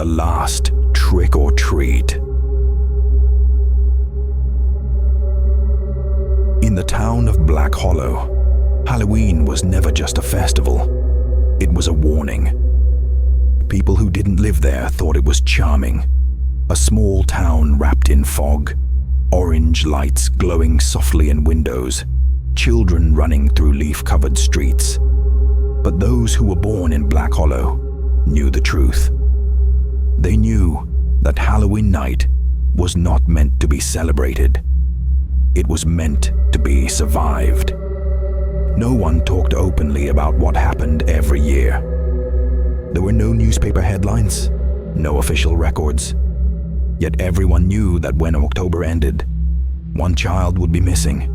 the last trick or treat. In the town of Black Hollow, Halloween was never just a festival. It was a warning. People who didn't live there thought it was charming. A small town wrapped in fog, orange lights glowing softly in windows, children running through leaf-covered streets. But those who were born in Black Hollow knew the truth. They knew that Halloween night was not meant to be celebrated. It was meant to be survived. No one talked openly about what happened every year. There were no newspaper headlines, no official records. Yet everyone knew that when October ended, one child would be missing.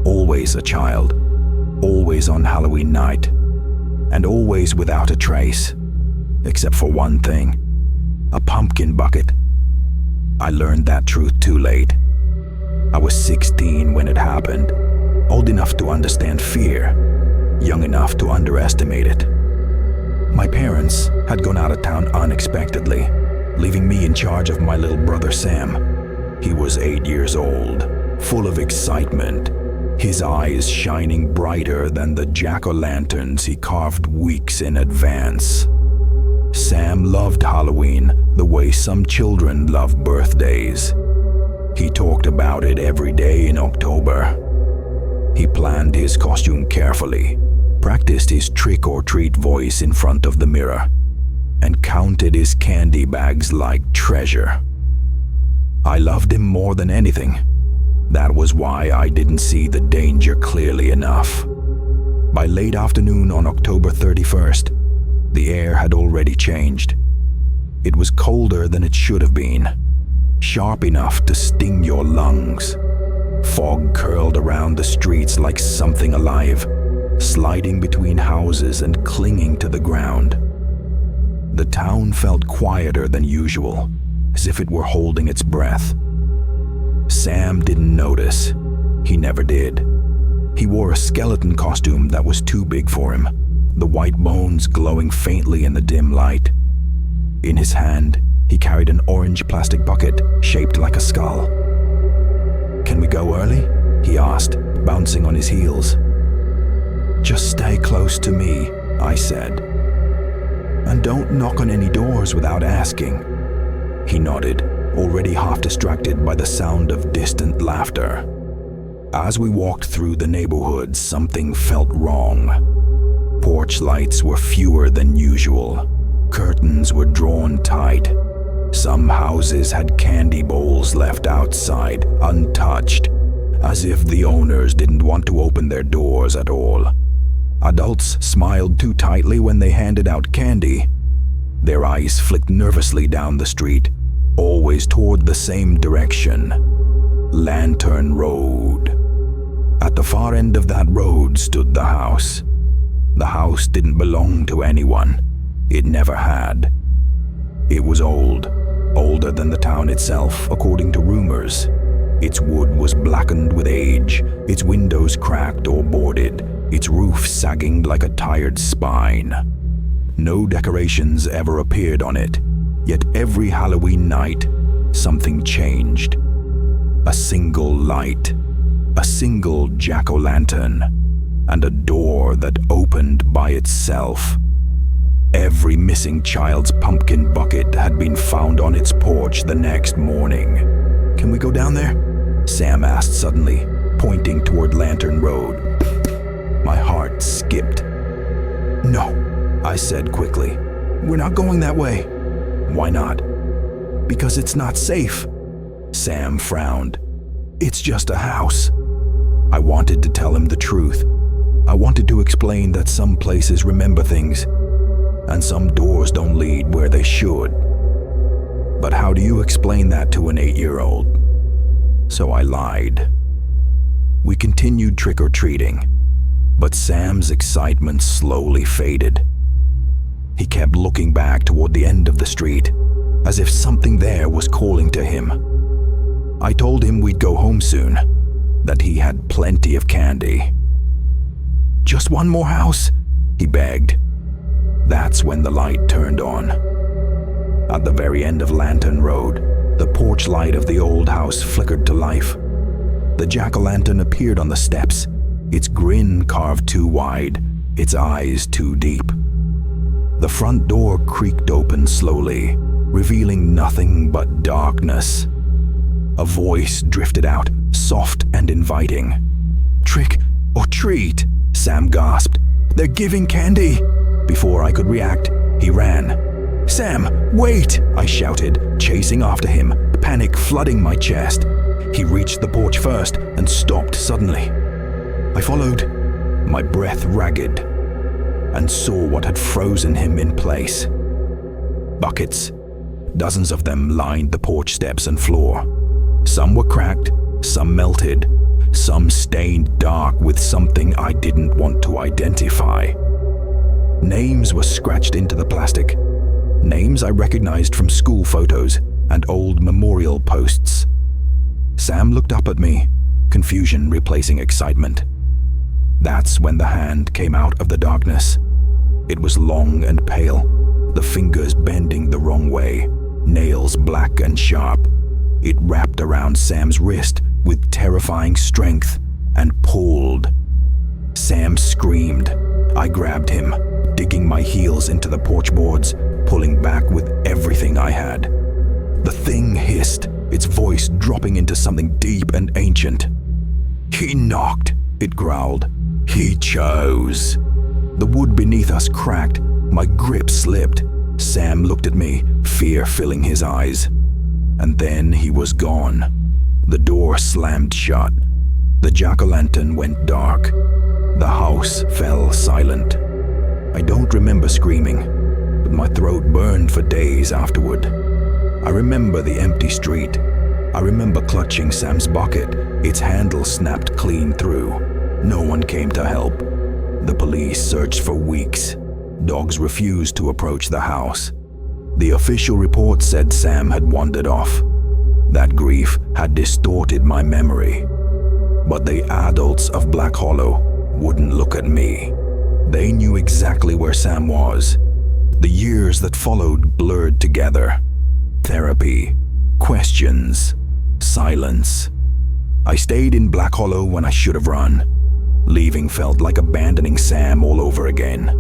Always a child, always on Halloween night, and always without a trace, except for one thing: a pumpkin bucket. I learned that truth too late. I was 16 when it happened, old enough to understand fear, young enough to underestimate it. My parents had gone out of town unexpectedly, leaving me in charge of my little brother Sam. He was 8 years old, full of excitement, his eyes shining brighter than the jack-o'-lanterns he carved weeks in advance. Sam loved Halloween the way some children love birthdays. He talked about it every day in October. He planned his costume carefully, practiced his trick-or-treat voice in front of the mirror, and counted his candy bags like treasure. I loved him more than anything. That was why I didn't see the danger clearly enough. By late afternoon on October 31st, the air had already changed. It was colder than it should have been, sharp enough to sting your lungs. Fog curled around the streets like something alive, sliding between houses and clinging to the ground. The town felt quieter than usual, as if it were holding its breath. Sam didn't notice. He never did. He wore a skeleton costume that was too big for him, the white bones glowing faintly in the dim light. In his hand, he carried an orange plastic bucket shaped like a skull. "Can we go early?" he asked, bouncing on his heels. "Just stay close to me," I said. "And don't knock on any doors without asking." He nodded, already half distracted by the sound of distant laughter. As we walked through the neighborhood, something felt wrong. Porch lights were fewer than usual. Curtains were drawn tight. Some houses had candy bowls left outside, untouched, as if the owners didn't want to open their doors at all. Adults smiled too tightly when they handed out candy. Their eyes flicked nervously down the street, always toward the same direction: Lantern Road. At the far end of that road stood the house. The house didn't belong to anyone. It never had. It was old, older than the town itself, according to rumors. Its wood was blackened with age, its windows cracked or boarded, its roof sagging like a tired spine. No decorations ever appeared on it, yet every Halloween night, something changed. A single light, a single jack-o'-lantern, and a door that opened by itself. Every missing child's pumpkin bucket had been found on its porch the next morning. "Can we go down there?" Sam asked suddenly, pointing toward Lantern Road. My heart skipped. "No," I said quickly. "We're not going that way." "Why not?" "Because it's not safe." Sam frowned. "It's just a house." I wanted to tell him the truth. I wanted to explain that some places remember things, and some doors don't lead where they should. But how do you explain that to an 8-year-old? So I lied. We continued trick-or-treating, but Sam's excitement slowly faded. He kept looking back toward the end of the street, as if something there was calling to him. I told him we'd go home soon, that he had plenty of candy. "Just one more house," he begged. That's when the light turned on. At the very end of Lantern Road, the porch light of the old house flickered to life. The jack-o'-lantern appeared on the steps, its grin carved too wide, its eyes too deep. The front door creaked open slowly, revealing nothing but darkness. A voice drifted out, soft and inviting. "Trick or treat," Sam gasped. "They're giving candy!" Before I could react, he ran. "Sam, wait!" I shouted, chasing after him, panic flooding my chest. He reached the porch first and stopped suddenly. I followed, my breath ragged, and saw what had frozen him in place. Buckets. Dozens of them lined the porch steps and floor. Some were cracked, some melted, some stained dark with something I didn't want to identify. Names were scratched into the plastic. Names I recognized from school photos and old memorial posts. Sam looked up at me, confusion replacing excitement. That's when the hand came out of the darkness. It was long and pale, the fingers bending the wrong way, nails black and sharp. It wrapped around Sam's wrist with terrifying strength and pulled. Sam screamed. I grabbed him, digging my heels into the porch boards, pulling back with everything I had. The thing hissed, its voice dropping into something deep and ancient. "He knocked," it growled. "He chose." The wood beneath us cracked. My grip slipped. Sam looked at me, fear filling his eyes. And then he was gone. The door slammed shut. The jack-o'-lantern went dark. The house fell silent. I don't remember screaming, but my throat burned for days afterward. I remember the empty street. I remember clutching Sam's bucket. Its handle snapped clean through. No one came to help. The police searched for weeks. Dogs refused to approach the house. The official report said Sam had wandered off. That grief had distorted my memory. But the adults of Black Hollow wouldn't look at me. They knew exactly where Sam was. The years that followed blurred together. Therapy, questions, silence. I stayed in Black Hollow when I should have run. Leaving felt like abandoning Sam all over again.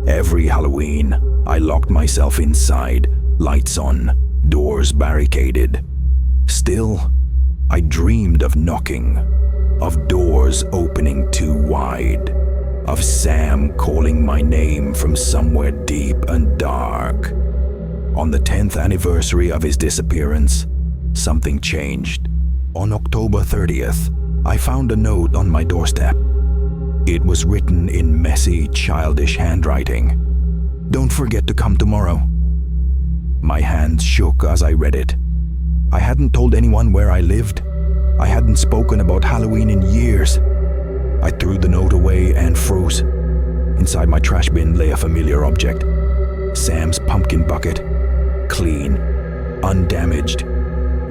Every Halloween, I locked myself inside, lights on, doors barricaded. Still, I dreamed of knocking, of doors opening too wide, of Sam calling my name from somewhere deep and dark. On the 10th anniversary of his disappearance, something changed. On October 30th, I found a note on my doorstep. It was written in messy, childish handwriting. "Don't forget to come tomorrow." My hands shook as I read it. I hadn't told anyone where I lived. I hadn't spoken about Halloween in years. I threw the note away and froze. Inside my trash bin lay a familiar object. Sam's pumpkin bucket. Clean, undamaged,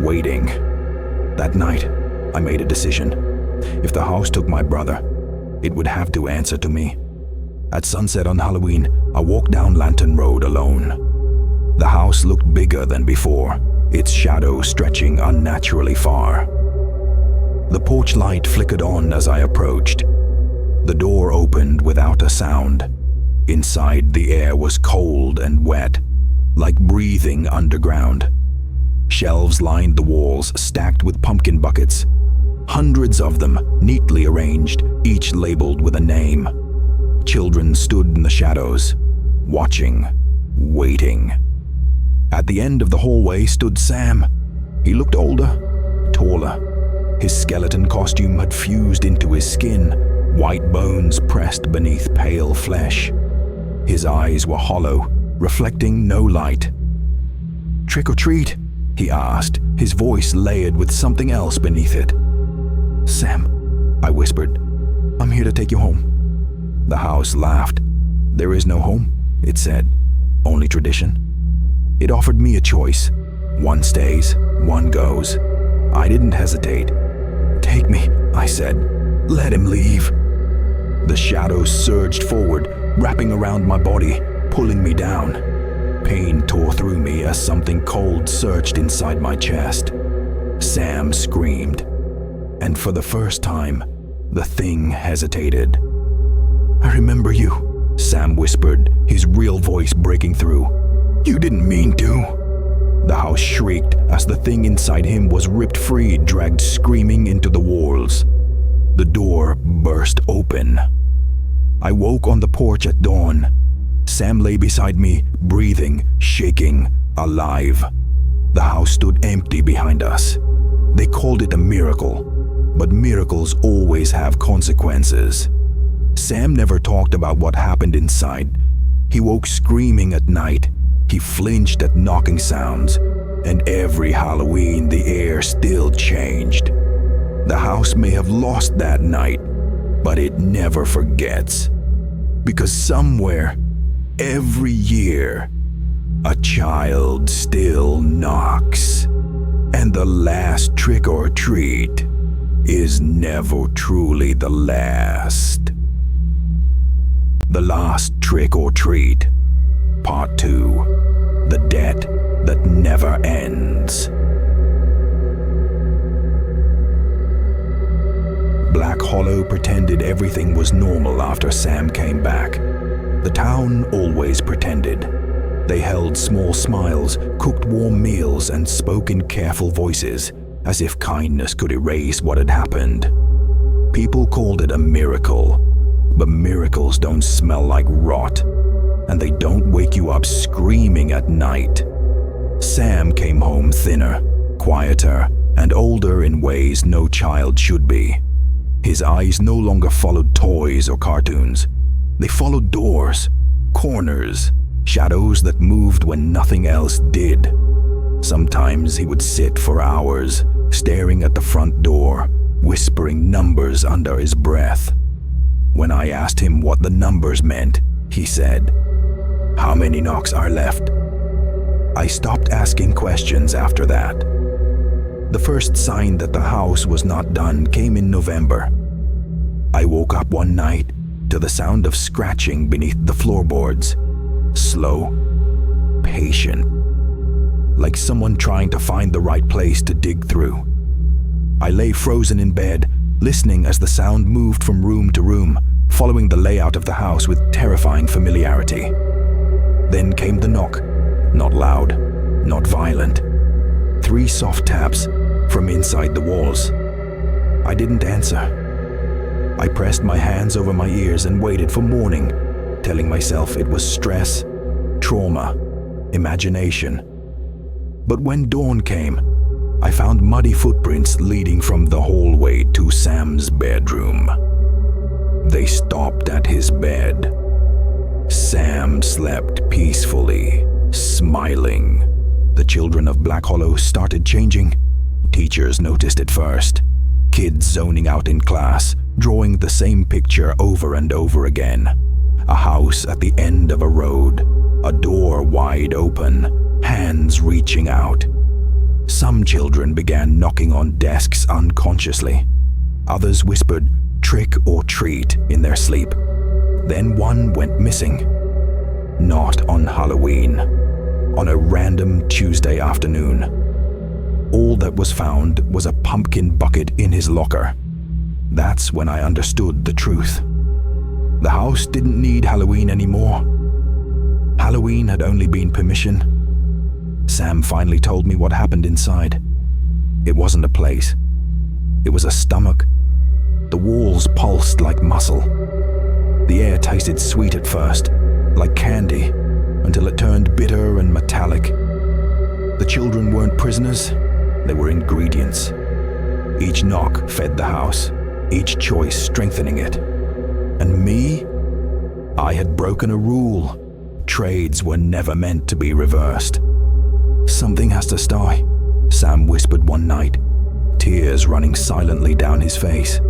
waiting. That night, I made a decision. If the house took my brother, it would have to answer to me. At sunset on Halloween, I walked down Lantern Road alone. The house looked bigger than before, its shadow stretching unnaturally far. The porch light flickered on as I approached. The door opened without a sound. Inside, the air was cold and wet, like breathing underground. Shelves lined the walls, stacked with pumpkin buckets. Hundreds of them, neatly arranged, each labeled with a name. Children stood in the shadows, watching, waiting. At the end of the hallway stood Sam. He looked older, taller. His skeleton costume had fused into his skin, white bones pressed beneath pale flesh. His eyes were hollow, reflecting no light. "Trick or treat?" he asked, his voice layered with something else beneath it. "Sam," I whispered, "I'm here to take you home." The house laughed. "There is no home," it said, "only tradition." It offered me a choice. One stays, one goes. I didn't hesitate. "Take me," I said. "Let him leave." The shadows surged forward, wrapping around my body, pulling me down. Pain tore through me as something cold surged inside my chest. Sam screamed, and for the first time, the thing hesitated. "I remember you," Sam whispered, his real voice breaking through. "You didn't mean to." The house shrieked as the thing inside him was ripped free, dragged screaming into the walls. The door burst open. I woke on the porch at dawn. Sam lay beside me, breathing, shaking, alive. The house stood empty behind us. They called it a miracle, but miracles always have consequences. Sam never talked about what happened inside. He woke screaming at night. He flinched at knocking sounds, and every Halloween the air still changed. The house may have lost that night, but it never forgets. Because somewhere, every year, a child still knocks. And the last trick or treat is never truly the last. The Last Trick or Treat, Part 2. The Debt That Never Ends. Black Hollow pretended everything was normal after Sam came back. The town always pretended. They held small smiles, cooked warm meals, and spoke in careful voices, as if kindness could erase what had happened. People called it a miracle, but miracles don't smell like rot, and they don't wake you up screaming at night. Sam came home thinner, quieter, and older in ways no child should be. His eyes no longer followed toys or cartoons. They followed doors, corners, shadows that moved when nothing else did. Sometimes he would sit for hours, staring at the front door, whispering numbers under his breath. When I asked him what the numbers meant, he said, "How many knocks are left?" I stopped asking questions after that. The first sign that the house was not done came in November. I woke up one night to the sound of scratching beneath the floorboards. Slow, patient, like someone trying to find the right place to dig through. I lay frozen in bed, listening as the sound moved from room to room, following the layout of the house with terrifying familiarity. Then came the knock, not loud, not violent. 3 soft taps from inside the walls. I didn't answer. I pressed my hands over my ears and waited for morning, telling myself it was stress, trauma, imagination. But when dawn came, I found muddy footprints leading from the hallway to Sam's bedroom. They stopped at his bed. Sam slept peacefully, smiling. The children of Black Hollow started changing. Teachers noticed it first. Kids zoning out in class, drawing the same picture over and over again. A house at the end of a road, a door wide open, hands reaching out. Some children began knocking on desks unconsciously. Others whispered trick or treat in their sleep. Then one went missing. Not on Halloween, on a random Tuesday afternoon. All that was found was a pumpkin bucket in his locker. That's when I understood the truth. The house didn't need Halloween anymore. Halloween had only been permission. Sam finally told me what happened inside. It wasn't a place. It was a stomach. The walls pulsed like muscle. The air tasted sweet at first, like candy, until it turned bitter and metallic. The children weren't prisoners, they were ingredients. Each knock fed the house, each choice strengthening it. And me? I had broken a rule. Trades were never meant to be reversed. "Something has to stop," Sam whispered one night, tears running silently down his face.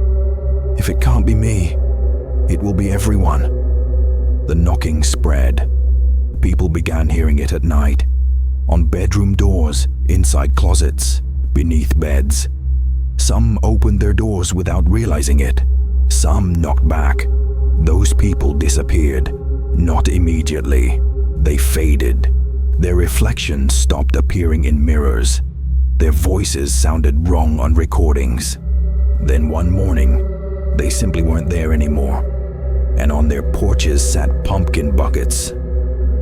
"If it can't be me, it will be everyone." The knocking spread. People began hearing it at night, on bedroom doors, inside closets, beneath beds. Some opened their doors without realizing it. Some knocked back. Those people disappeared. Not immediately. They faded. Their reflections stopped appearing in mirrors. Their voices sounded wrong on recordings. Then one morning, they simply weren't there anymore. And on their porches sat pumpkin buckets.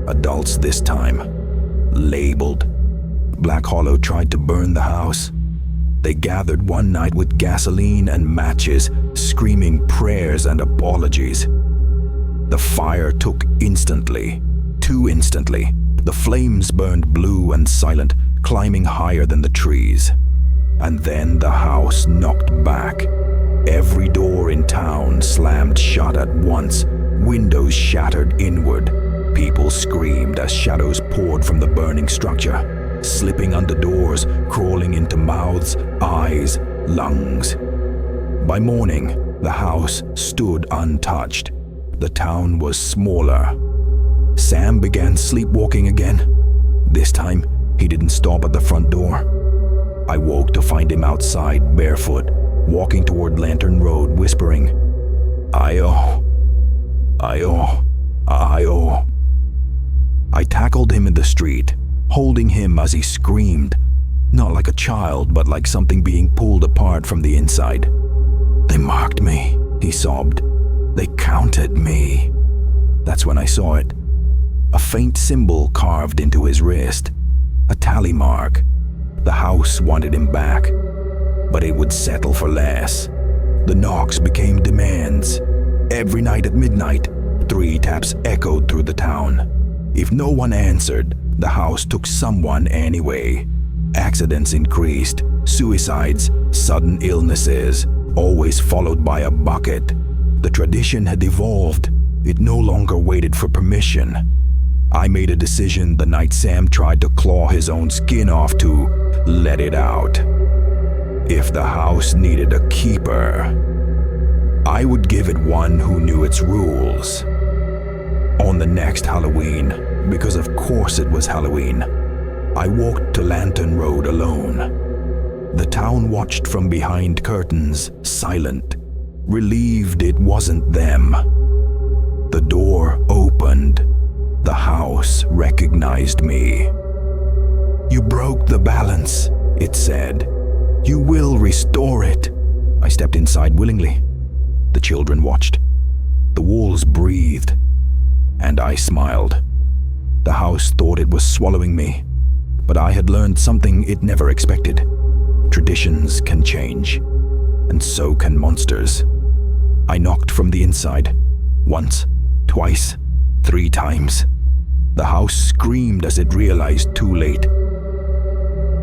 Adults this time, labeled. Black Hollow tried to burn the house. They gathered one night with gasoline and matches, screaming prayers and apologies. The fire took instantly, too instantly. The flames burned blue and silent, climbing higher than the trees. And then the house knocked back. Every door in town slammed shut at once, windows shattered inward. People screamed as shadows poured from the burning structure, slipping under doors, crawling into mouths, eyes, lungs. By morning, the house stood untouched. The town was smaller. Sam began sleepwalking again. This time, he didn't stop at the front door. I woke to find him outside, barefoot, walking toward Lantern Road, whispering, "Io, Io, Io." I tackled him in the street, holding him as he screamed, not like a child, but like something being pulled apart from the inside. "They marked me," he sobbed. "They counted me." That's when I saw it. A faint symbol carved into his wrist. A tally mark. The house wanted him back, but it would settle for less. The knocks became demands. Every night at midnight, 3 taps echoed through the town. If no one answered, the house took someone anyway. Accidents increased, suicides, sudden illnesses, always followed by a bucket. The tradition had evolved. It no longer waited for permission. I made a decision the night Sam tried to claw his own skin off to let it out. If the house needed a keeper, I would give it one who knew its rules. On the next Halloween, because of course it was Halloween, I walked to Lantern Road alone. The town watched from behind curtains, silent, relieved it wasn't them. The door opened. The house recognized me. "You broke the balance," it said. "You will restore it." I stepped inside willingly. The children watched. The walls breathed. And I smiled. The house thought it was swallowing me, but I had learned something it never expected. Traditions can change, and so can monsters. I knocked from the inside. Once, twice, 3 times. The house screamed as it realized too late.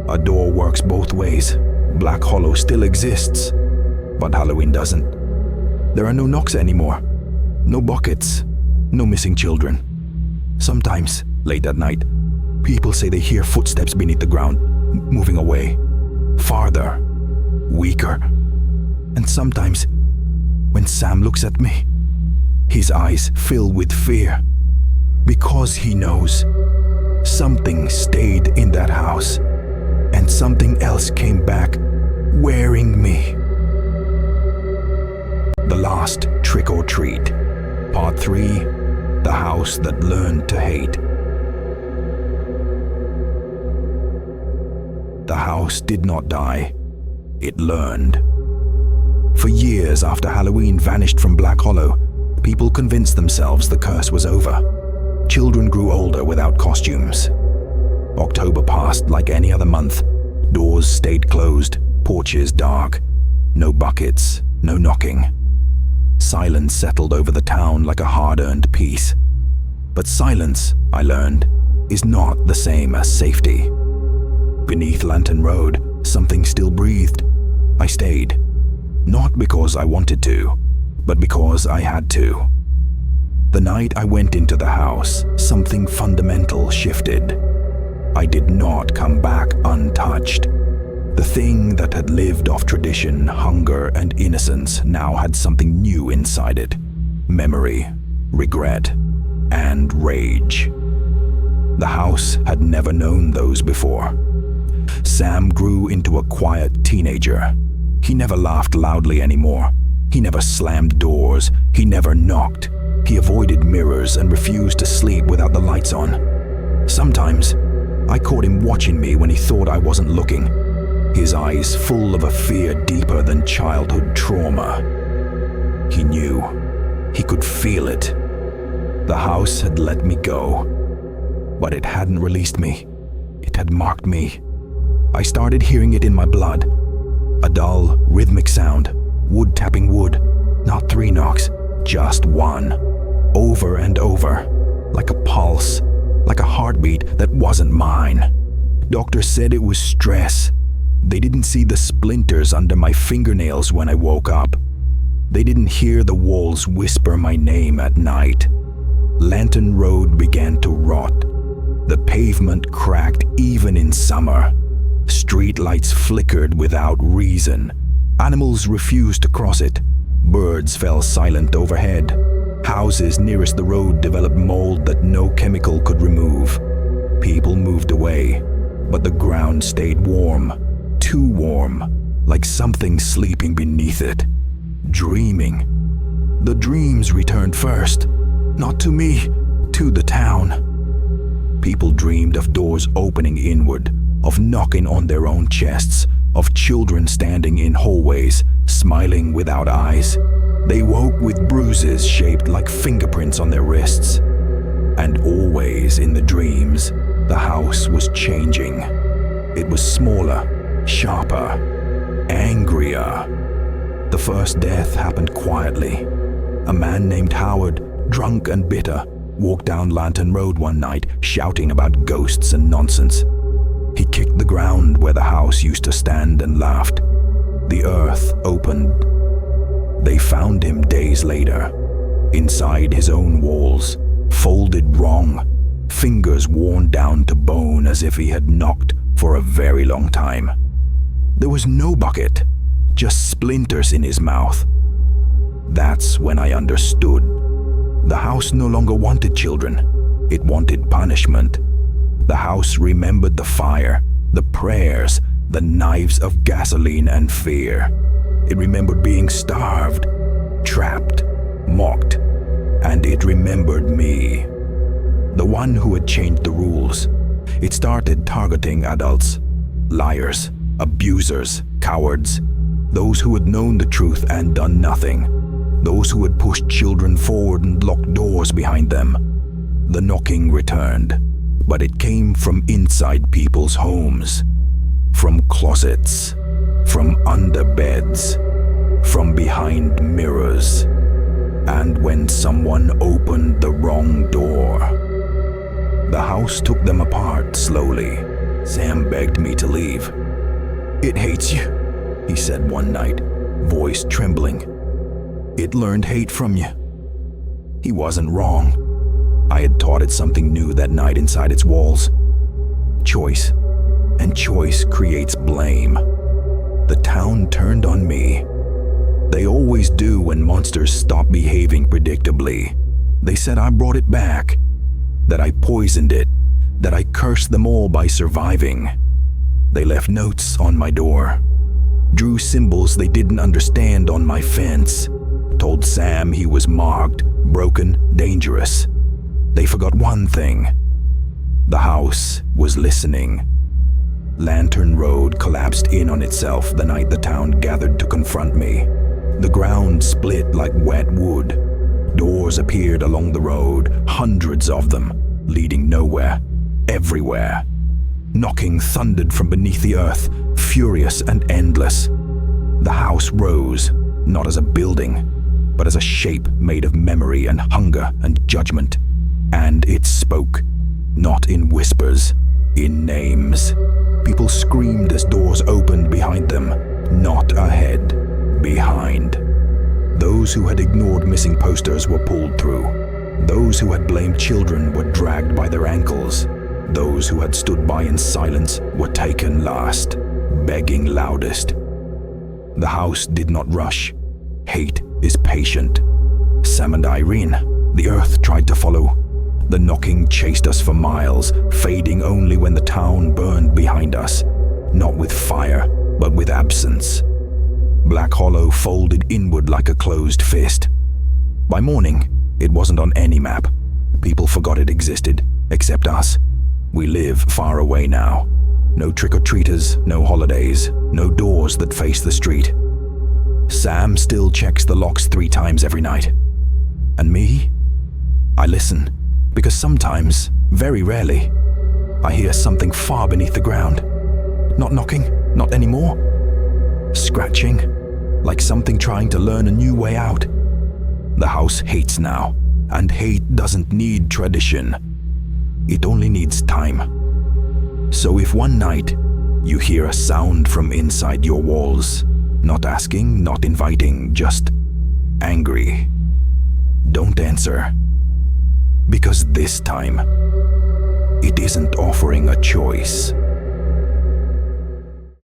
A door works both ways. Black Hollow still exists, but Halloween doesn't. There are no knocks anymore. No buckets. No missing children. Sometimes, late at night, people say they hear footsteps beneath the ground, moving away. Farther. Weaker. And sometimes, when Sam looks at me, his eyes fill with fear. Because he knows something stayed in that house, and something else came back, wearing me. The Last Trick or Treat, Part 3, The House That Learned to Hate. The house did not die. It learned. For years after Halloween vanished from Black Hollow, people convinced themselves the curse was over. Children grew older without costumes. October passed like any other month. Doors stayed closed, porches dark. No buckets, no knocking. Silence settled over the town like a hard-earned peace. But silence, I learned, is not the same as safety. Beneath Lantern Road, something still breathed. I stayed. Not because I wanted to, but because I had to. The night I went into the house, something fundamental shifted. I did not come back untouched. The thing that had lived off tradition, hunger, and innocence now had something new inside it. Memory, regret, and rage. The house had never known those before. Sam grew into a quiet teenager. He never laughed loudly anymore. He never slammed doors. He never knocked. He avoided mirrors and refused to sleep without the lights on. Sometimes, I caught him watching me when he thought I wasn't looking, his eyes full of a fear deeper than childhood trauma. He knew. He could feel it. The house had let me go, but it hadn't released me. It had marked me. I started hearing it in my blood. A dull, rhythmic sound, wood tapping wood, not 3 knocks, just one, over and over, like a pulse, like a heartbeat that wasn't mine. Doctors said it was stress. They didn't see the splinters under my fingernails when I woke up. They didn't hear the walls whisper my name at night. Lantern Road began to rot. The pavement cracked even in summer. Street lights flickered without reason. Animals refused to cross it. Birds fell silent overhead. Houses nearest the road developed mold that no chemical could remove. People moved away, but the ground stayed warm. Too warm, like something sleeping beneath it. Dreaming. The dreams returned first. Not to me, to the town. People dreamed of doors opening inward, of knocking on their own chests, of children standing in hallways, smiling without eyes. They woke with bruises shaped like fingerprints on their wrists. And always in the dreams, the house was changing. It was smaller, sharper, angrier. The first death happened quietly. A man named Howard, drunk and bitter, walked down Lantern Road one night shouting about ghosts and nonsense. He kicked the ground where the house used to stand and laughed. The earth opened. They found him days later, inside his own walls, folded wrong, fingers worn down to bone as if he had knocked for a very long time. There was no bucket, just splinters in his mouth. That's when I understood. The house no longer wanted children. It wanted punishment. The house remembered the fire, the prayers, the knives of gasoline and fear. It remembered being starved, trapped, mocked, and it remembered me. The one who had changed the rules. It started targeting adults, liars, abusers, cowards, those who had known the truth and done nothing, those who had pushed children forward and locked doors behind them. The knocking returned, but it came from inside people's homes, from closets, from under beds, from behind mirrors, and when someone opened the wrong door. The house took them apart slowly. Sam begged me to leave. "It hates you," he said one night, voice trembling. "It learned hate from you." He wasn't wrong. I had taught it something new that night inside its walls. Choice. And choice creates blame. The town turned on me. They always do when monsters stop behaving predictably. They said I brought it back, that I poisoned it, that I cursed them all by surviving. They left notes on my door, drew symbols they didn't understand on my fence, told Sam he was marked, broken, dangerous. They forgot one thing. The house was listening. Lantern Road collapsed in on itself the night the town gathered to confront me. The ground split like wet wood. Doors appeared along the road, hundreds of them, leading nowhere, everywhere. Knocking thundered from beneath the earth, furious and endless. The house rose, not as a building, but as a shape made of memory and hunger and judgment. And it spoke, not in whispers, in names. People screamed as doors opened behind them, not ahead, behind. Those who had ignored missing posters were pulled through. Those who had blamed children were dragged by their ankles. Those who had stood by in silence were taken last, begging loudest. The house did not rush. Hate is patient. Sam and Irene, the earth tried to follow. The knocking chased us for miles, fading only when the town burned behind us. Not with fire, but with absence. Black Hollow folded inward like a closed fist. By morning, it wasn't on any map. People forgot it existed, except us. We live far away now. No trick-or-treaters, no holidays, no doors that face the street. Sam still checks the locks 3 times every night. And me? I listen, because sometimes, very rarely, I hear something far beneath the ground. Not knocking, not anymore. Scratching, like something trying to learn a new way out. The house hates now, and hate doesn't need tradition. It only needs time. So if one night you hear a sound from inside your walls, not asking, not inviting, just angry, don't answer. Because this time, it isn't offering a choice.